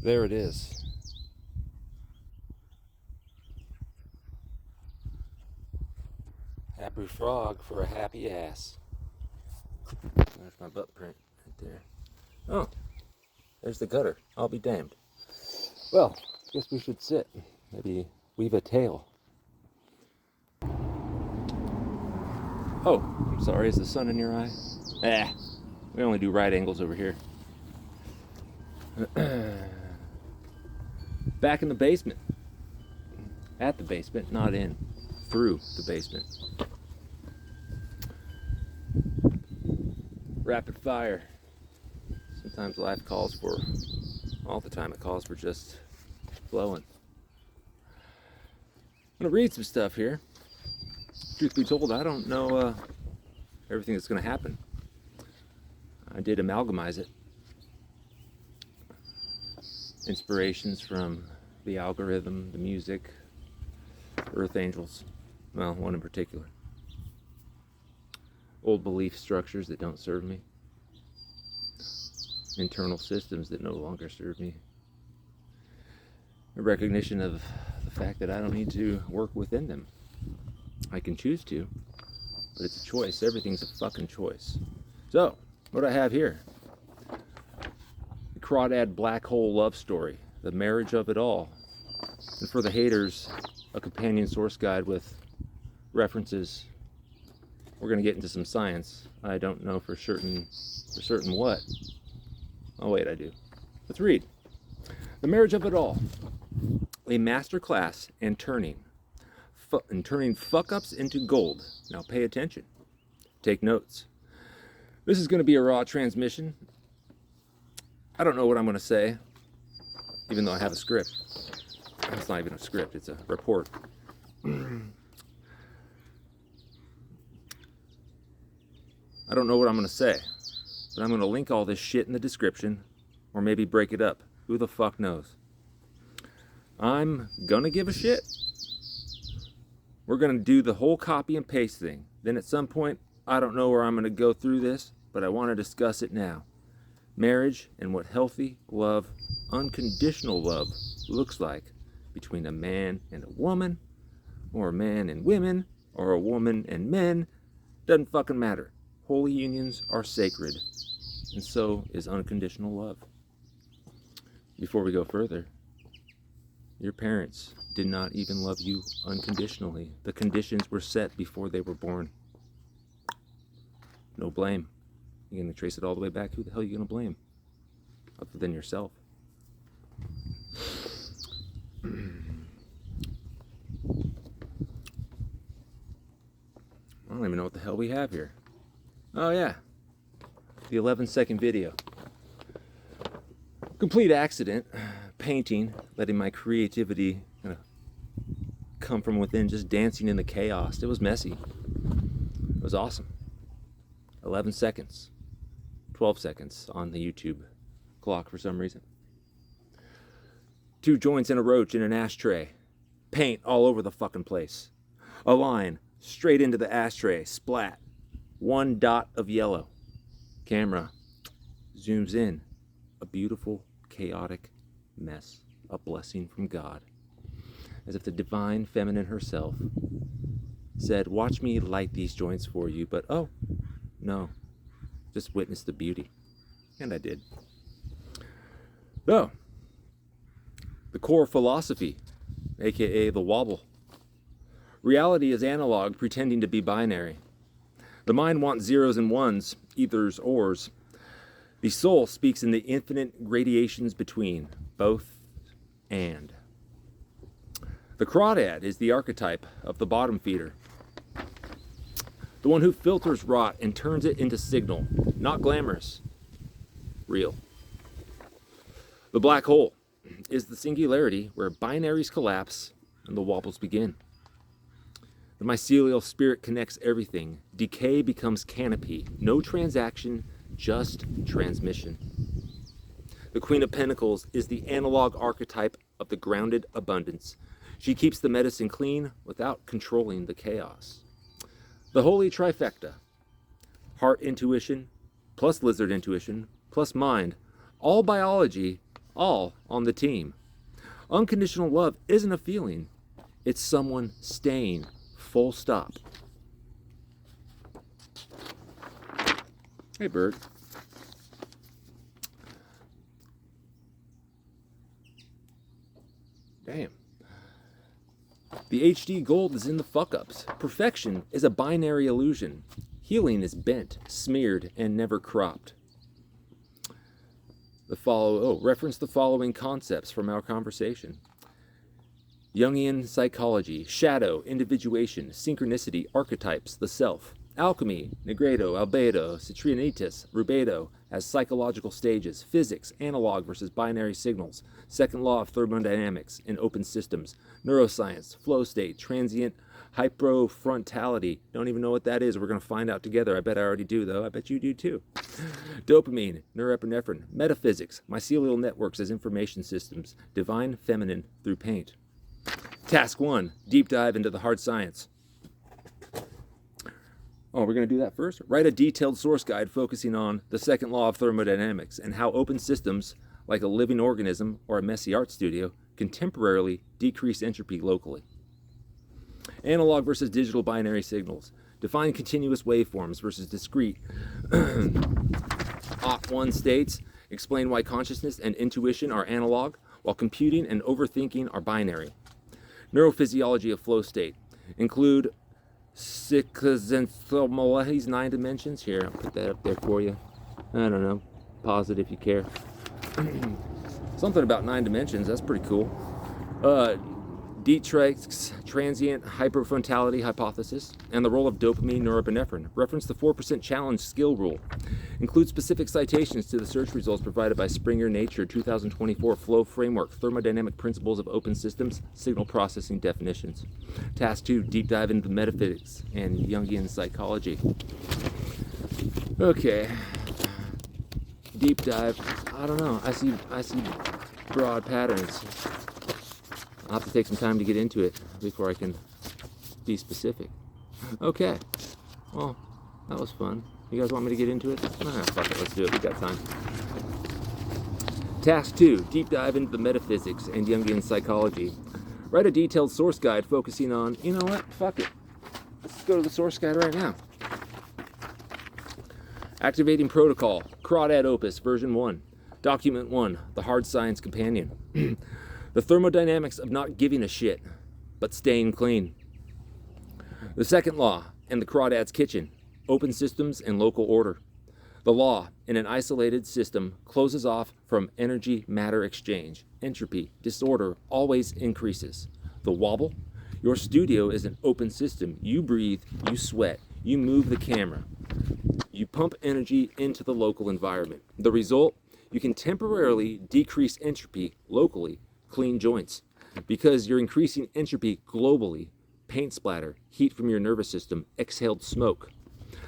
There it is. Happy frog for a happy ass. There's my butt print right there. Oh, there's the gutter. I'll be damned. Well, guess we should sit. Maybe weave a tail. Oh, I'm sorry. Is the sun in your eye? We only do right angles over here. Back in the basement. At the basement, not in. Through the basement. Rapid fire. Sometimes life calls for, all the time it calls for just flowing. I'm gonna read some stuff here. Truth be told, I don't know everything that's gonna happen. I did amalgamize it. Inspirations from the algorithm, the music, earth angels, well, one in particular. Old belief structures that don't serve me. Internal systems that no longer serve me. A recognition of the fact that I don't need to work within them. I can choose to, but it's a choice. Everything's a fucking choice. So, what do I have here? The Crawdad Black Hole Love Story, the marriage of it all. And for the haters, a companion source guide with references. We're going to get into some science. I don't know for certain what. Oh wait, I do. Let's read. The marriage of it all. A master class in turning fuck-ups into gold. Now pay attention. Take notes. This is going to be a raw transmission. I don't know what I'm going to say, even though I have a script. It's not even a script, it's a report. I don't know what I'm going to say, but I'm going to link all this shit in the description, or maybe break it up. Who the fuck knows? I'm going to give a shit. We're going to do the whole copy and paste thing. Then at some point, I don't know where I'm going to go through this, but I want to discuss it now. Marriage and what healthy love, unconditional love, looks like between a man and a woman, or a man and women, or a woman and men. Doesn't fucking matter. Holy unions are sacred, and so is unconditional love. Before we go further, your parents did not even love you unconditionally. The conditions were set before they were born. No blame. You're going to trace it all the way back. Who the hell are you going to blame? Other than yourself. I don't even know what the hell we have here. Oh yeah, the 11-second video. Complete accident, painting, letting my creativity kind of come from within, just dancing in the chaos. It was messy. It was awesome. 11 seconds, 12 seconds on the YouTube clock for some reason. 2 joints in a roach in an ashtray. Paint all over the fucking place. A line straight into the ashtray, splat. 1 dot of yellow. Camera zooms in. A beautiful, chaotic mess. A blessing from God. As if the divine feminine herself said, watch me light these joints for you, but oh, no. Just witness the beauty. And I did. So, the core philosophy, aka the wobble. Reality is analog, pretending to be binary. The mind wants zeros and ones, ethers, ors. The soul speaks in the infinite gradations between, both and. The crawdad is the archetype of the bottom feeder. The one who filters rot and turns it into signal, not glamorous, real. The black hole is the singularity where binaries collapse and the wobbles begin. The mycelial spirit connects everything. Decay becomes canopy. No transaction, just transmission. The Queen of Pentacles is the analog archetype of the grounded abundance. She keeps the medicine clean without controlling the chaos. The holy trifecta. Heart intuition, plus lizard intuition, plus mind. All biology, all on the team. Unconditional love isn't a feeling, it's someone staying, full stop. Hey, bird. Damn. The HD gold is in the fuck-ups. Perfection is a binary illusion. Healing is bent, smeared, and never cropped. Reference the following concepts from our conversation. Jungian psychology, shadow, individuation, synchronicity, archetypes, the self. Alchemy, negredo, albedo, citrianitas, rubedo, as psychological stages. Physics, analog versus binary signals. Second law of thermodynamics in open systems. Neuroscience, flow state, transient hypofrontality. Don't even know what that is. We're going to find out together. I bet I already do, though. I bet you do, too. Dopamine, norepinephrine. Metaphysics, mycelial networks as information systems. Divine feminine through paint. Task 1, deep dive into the hard science. Oh, we're going to do that first? Write a detailed source guide focusing on the second law of thermodynamics and how open systems, like a living organism or a messy art studio, can temporarily decrease entropy locally. Analog versus digital binary signals. Define continuous waveforms versus discrete OT1 states. Explain why consciousness and intuition are analog, while computing and overthinking are binary. Neurophysiology of flow state. Include Sickle's 9 dimensions. Here, I'll put that up there for you. I don't know. Pause it if you care. Something about 9 dimensions. That's pretty cool. Dietrich's transient hyperfrontality hypothesis and the role of dopamine norepinephrine. Reference the 4% challenge skill rule. Include specific citations to the search results provided by Springer Nature 2024 Flow Framework, Thermodynamic Principles of Open Systems, Signal Processing Definitions. Task 2, deep dive into metaphysics and Jungian psychology. Okay. Deep dive. I don't know. I see broad patterns. I'll have to take some time to get into it before I can be specific. Okay. Well, that was fun. You guys want me to get into it? Fuck it. Let's do it. We got time. Task 2. Deep dive into the metaphysics and Jungian psychology. Write a detailed source guide focusing on, you know what? Fuck it. Let's go to the source guide right now. Activating Protocol. Crawdad Opus, version 1. Document 1. The Hard Science Companion. The thermodynamics of not giving a shit, but staying clean. The second law and the Crawdad's kitchen. Open systems and local order. The law in an isolated system closes off from energy-matter exchange. Entropy, disorder always increases. The wobble. Your studio is an open system. You breathe, you sweat, you move the camera. You pump energy into the local environment. The result, you can temporarily decrease entropy locally. Clean joints. Because you're increasing entropy globally. Paint splatter, heat from your nervous system, exhaled smoke.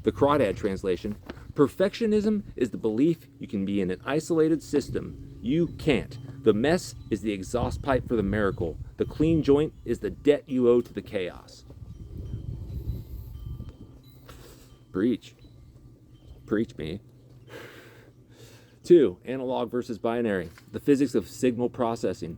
The Crawdad translation. Perfectionism is the belief you can be in an isolated system. You can't. The mess is the exhaust pipe for the miracle. The clean joint is the debt you owe to the chaos. Preach. Preach me. 2. Analog versus binary. The physics of signal processing.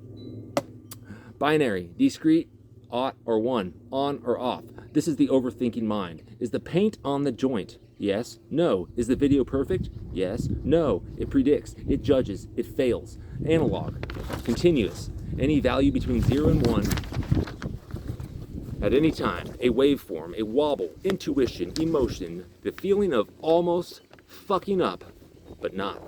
Binary, discrete, ought or one, on or off. This is the overthinking mind. Is the paint on the joint? Yes. No. Is the video perfect? Yes. No. It predicts. It judges. It fails. Analog, continuous. Any value between 0 and 1 at any time. A waveform, a wobble, intuition, emotion, the feeling of almost fucking up, but not.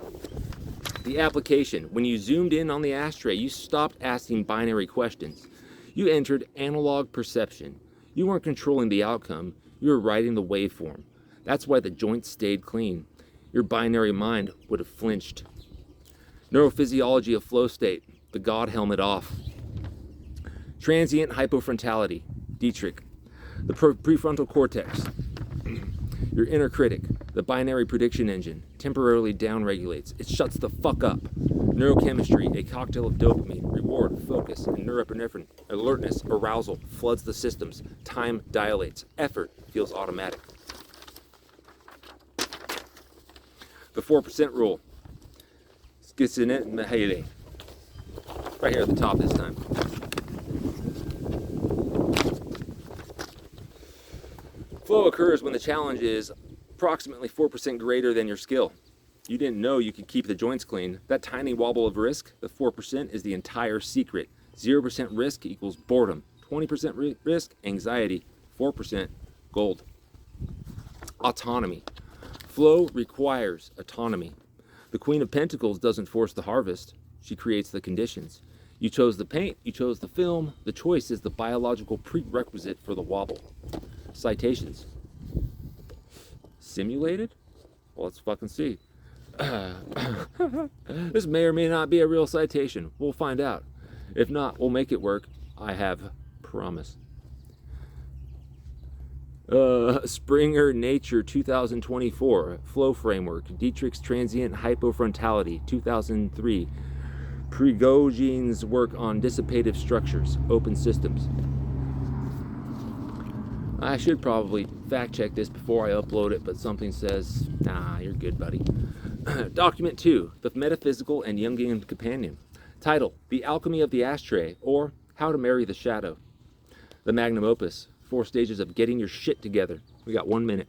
The application. When you zoomed in on the ashtray, you stopped asking binary questions. You entered analog perception. You weren't controlling the outcome. You were writing the waveform. That's why the joint stayed clean. Your binary mind would have flinched. Neurophysiology of flow state. The God helmet off. Transient hypofrontality. Dietrich. The prefrontal cortex. Your inner critic. The binary prediction engine temporarily downregulates. It shuts the fuck up. Neurochemistry, a cocktail of dopamine, reward, focus, and norepinephrine. Alertness, arousal, floods the systems. Time dilates. Effort feels automatic. The 4% rule. Right here at the top this time. Flow occurs when the challenge is approximately 4% greater than your skill. You didn't know you could keep the joints clean. That tiny wobble of risk, the 4%, is the entire secret. 0% risk equals boredom. 20% risk, anxiety. 4%, gold. Autonomy. Flow requires autonomy. The Queen of Pentacles doesn't force the harvest. She creates the conditions. You chose the paint, you chose the film. The choice is the biological prerequisite for the wobble. Citations. Simulated? Well, let's fucking see. This may or may not be a real citation. We'll find out. If not, we'll make it work. I have promise. Springer Nature 2024 Flow Framework, Dietrich's Transient Hypofrontality 2003, Prigoghine's work on dissipative structures, open systems. I should probably fact check this before I upload it, but something says, nah, you're good, buddy. Document 2, The Metaphysical and Jungian Companion. Title, The Alchemy of the Ashtray, or How to Marry the Shadow. The Magnum Opus, 4 stages of getting your shit together. We got 1 minute.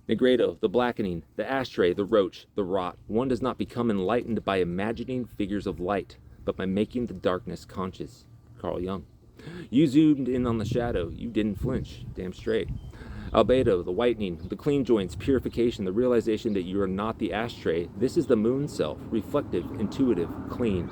Negredo, The Blackening, The Ashtray, The Roach, The Rot. One does not become enlightened by imagining figures of light, but by making the darkness conscious. Carl Jung. You zoomed in on the shadow. You didn't flinch. Damn straight. Albedo, The Whitening, The Clean Joints, Purification, the realization that you are not the ashtray. This is the moon self, reflective, intuitive, clean.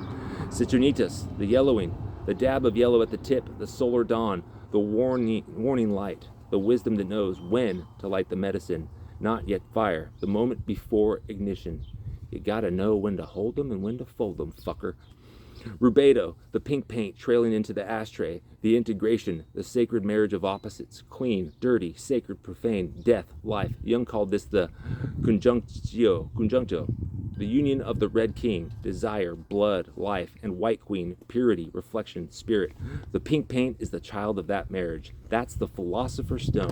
Citrinitas, The Yellowing, the dab of yellow at the tip, the solar dawn, the warning light, the wisdom that knows when to light the medicine, not yet fire, the moment before ignition. You gotta know when to hold them and when to fold them, fucker. Rubedo, the pink paint trailing into the ashtray, the integration, the sacred marriage of opposites, clean, dirty, sacred, profane, death, life. Jung called this the conjunctio, the union of the red king, desire, blood, life, and white queen, purity, reflection, spirit. The pink paint is the child of that marriage. That's the philosopher's stone.